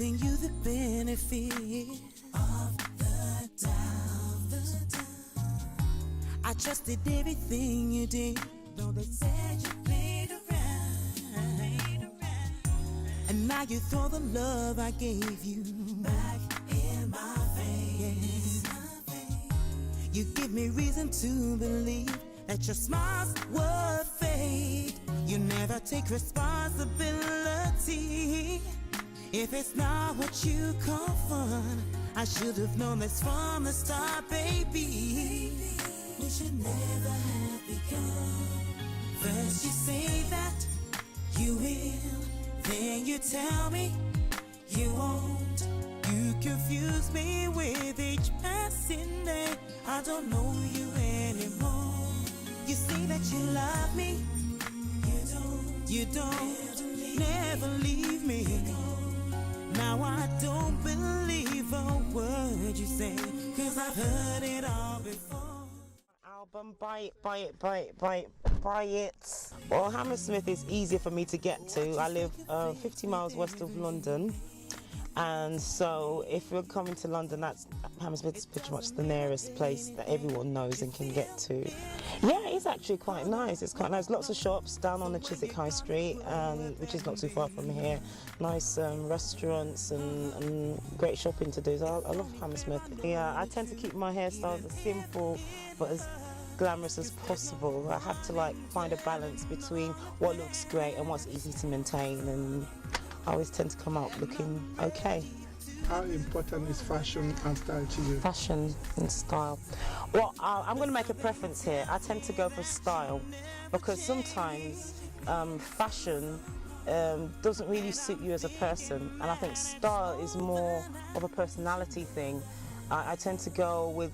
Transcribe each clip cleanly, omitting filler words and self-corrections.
giving you the benefit of the doubt. I trusted everything you did, though they said you played around. And now you throw the love I gave you back in my face. You give me reason to believe that your smiles were fake. You never take responsibility. If it's not what you confront, I should have known this from the start, baby. We should never have begun. First you say that you will, then you tell me you won't. You confuse me with each passing day. I don't know you anymore. You say that you love me, you don't, never leave me. Now I don't believe a word you say, 'cause I've heard it all before. Album, buy it. Well, Hammersmith is easier for me to get to. I live 50 miles west of London, and so if you're coming to London, Hammersmith is pretty much the nearest place that everyone knows and can get to. Yeah, it's actually quite nice. It's quite nice. Lots of shops down on the Chiswick High Street, which is not too far from here. Nice restaurants and great shopping to do. So I love Hammersmith. Yeah, I tend to keep my hairstyles as simple but as glamorous as possible. I have to find a balance between what looks great and what's easy to maintain, and I always tend to come out looking okay. How important is fashion and style to you? Fashion and style. Well, I'm going to make a preference here. I tend to go for style because sometimes fashion doesn't really suit you as a person, and I think style is more of a personality thing. I tend to go with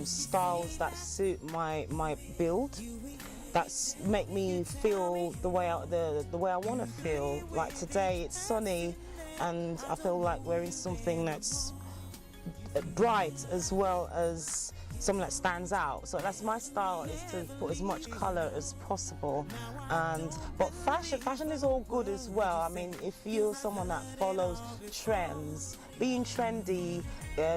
styles that suit my build, that make me feel the way I want to feel. Like today, it's sunny, and I feel like wearing something that's bright as well as something that stands out. So that's my style, is to put as much colour as possible. But fashion is all good as well. I mean, if you're someone that follows trends, being trendy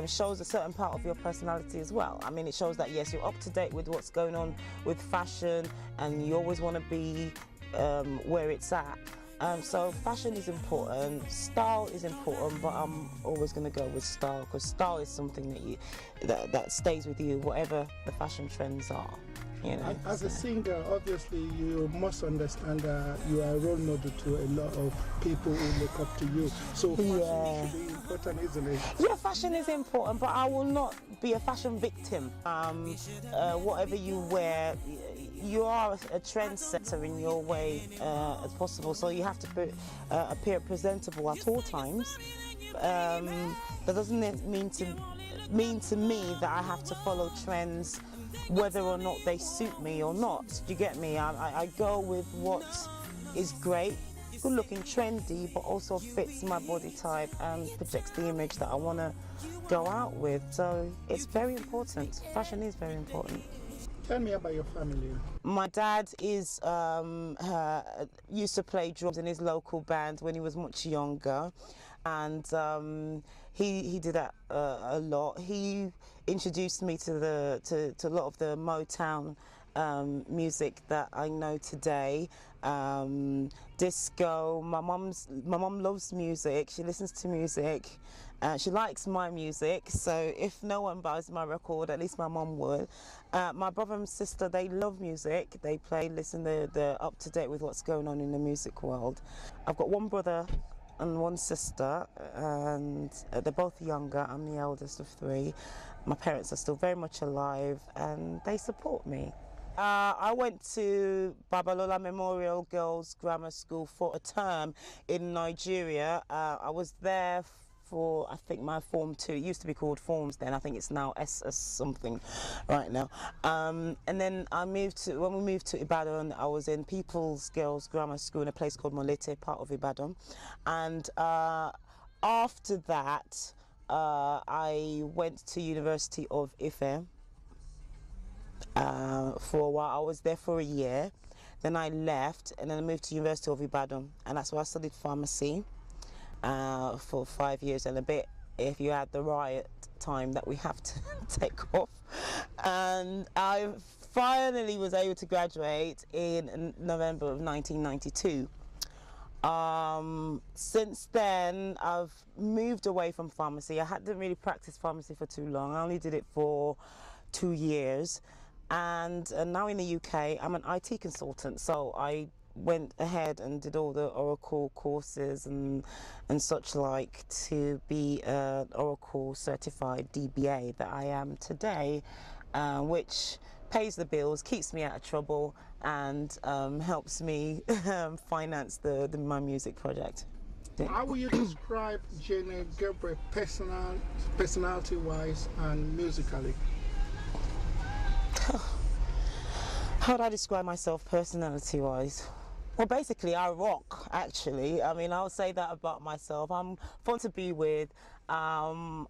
shows a certain part of your personality as well. I mean, it shows that yes, you're up to date with what's going on with fashion, and you always want to be where it's at. So fashion is important, style is important, but I'm always going to go with style, because style is something that stays with you, whatever the fashion trends are. You know. As a singer, obviously you must understand that you are a role model to a lot of people who look up to you. So fashion should be important, isn't it? Yeah, fashion is important, but I will not be a fashion victim. Whatever you wear, you are a trendsetter in your way as possible, so you have to appear presentable at all times. That doesn't mean to me that I have to follow trends whether or not they suit me or not. Do you get me? I go with what is great, good looking, trendy, but also fits my body type and projects the image that I want to go out with. So it's very important. Fashion is very important. Tell me about your family. My dad is used to play drums in his local band when he was much younger, and he did that a lot. He introduced me to a lot of the Motown music that I know today. Disco. My mum loves music. She listens to music. She likes my music, so if no one buys my record, at least my mum would. My brother and sister, they love music. They listen, they're up to date with what's going on in the music world. I've got one brother and one sister, and they're both younger. I'm the eldest of three. My parents are still very much alive, and they support me. I went to Babalola Memorial Girls Grammar School for a term in Nigeria. I was there for, I think, my Form 2. It used to be called Forms then. I think it's now SS something right now. And then when we moved to Ibadan, I was in People's Girls Grammar School in a place called Molete, part of Ibadan. And after that, I went to University of Ife for a while. I was there for a year. Then I left, and then I moved to University of Ibadan, and that's where I studied pharmacy. for 5 years and a bit, if you add the riot time that we have to take off. And I finally was able to graduate in November of 1992. Since then, I've moved away from pharmacy. I hadn't really practiced pharmacy for too long. I only did it for 2 years. And now in the UK, I'm an IT consultant. So I went ahead and did all the Oracle courses and such like to be an Oracle certified DBA that I am today, which pays the bills, keeps me out of trouble, and helps me finance my music project. How will you describe Jenny Gabriel personality-wise and musically? How do I describe myself personality-wise? Well, basically, I rock, actually. I mean, I'll say that about myself. I'm fun to be with. I'm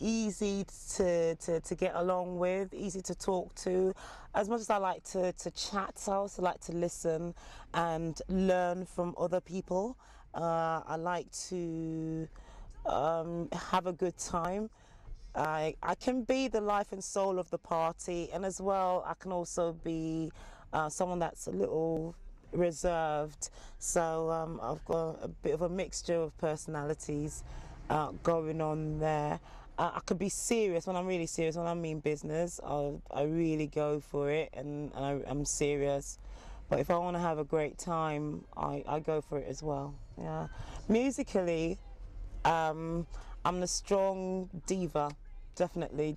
easy to get along with, easy to talk to. As much as I like to chat, I also like to listen and learn from other people. I like to have a good time. I can be the life and soul of the party, and as well, I can also be someone that's a little reserved. So I've got a bit of a mixture of personalities going on there. I could be serious when I'm really serious. When I mean business, I really go for it, and I'm serious. But if I want to have a great time, I go for it as well. Yeah. Musically, I'm the strong diva. Definitely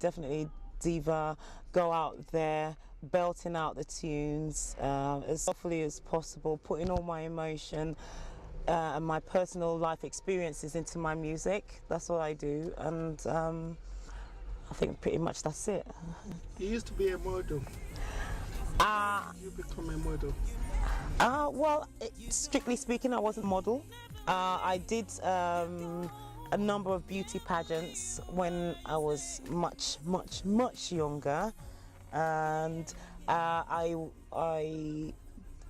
diva. Go out there, belting out the tunes as softly as possible, putting all my emotion and my personal life experiences into my music. That's what I do, and I think pretty much that's it. You used to be a model. You become a model. Well, strictly speaking, I wasn't a model. I did a number of beauty pageants when I was much younger, and I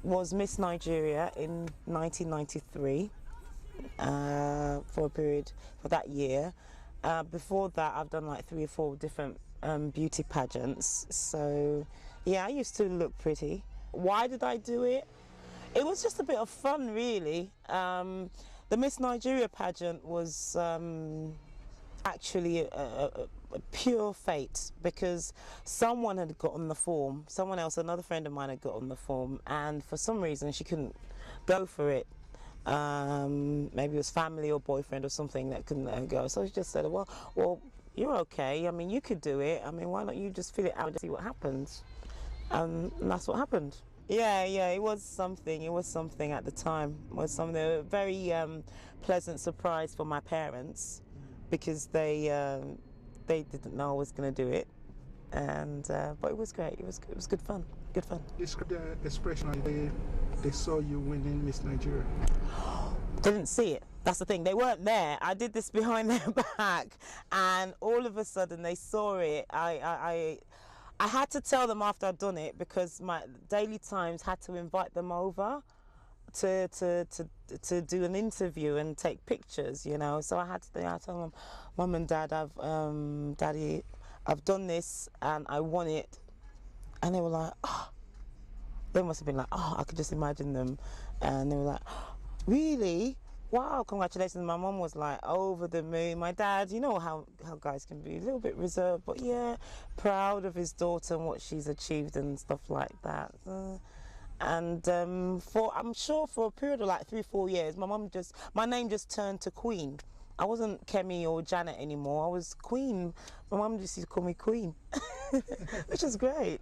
was Miss Nigeria in 1993 for a period for that year. Before that, I've done like 3 or 4 different beauty pageants. So yeah, I used to look pretty. Why did I do it? It was just a bit of fun, really. The Miss Nigeria pageant was actually a pure fate, because someone had got on the form, someone else, another friend of mine had got on the form, and for some reason she couldn't go for it. Maybe it was family or boyfriend or something that couldn't let her go. So she just said, well, you're okay. I mean, you could do it. I mean, why don't you just fill it out and see what happens? And that's what happened. Yeah, it was something. It was something at the time. It was something. A very pleasant surprise for my parents, because they didn't know I was going to do it, and but it was great. It was good fun. Good fun. Describe the expression they saw you winning Miss Nigeria. They didn't see it. That's the thing. They weren't there. I did this behind their back, and all of a sudden they saw it. I had to tell them after I'd done it, because my Daily Times had to invite them over to do an interview and take pictures, you know. So I tell them, Mum and Dad, Daddy, I've done this and I won it. And they were like, oh. They must have been like, oh, I could just imagine them. And they were like, oh, really? Wow, congratulations. My mum was like over the moon. My dad, you know how guys can be, a little bit reserved, but yeah, proud of his daughter and what she's achieved and stuff like that. And I'm sure for a period of like 3-4 years, my name just turned to Queen. I wasn't Kemi or Janet anymore. I was Queen. My mum just used to call me Queen, which is great.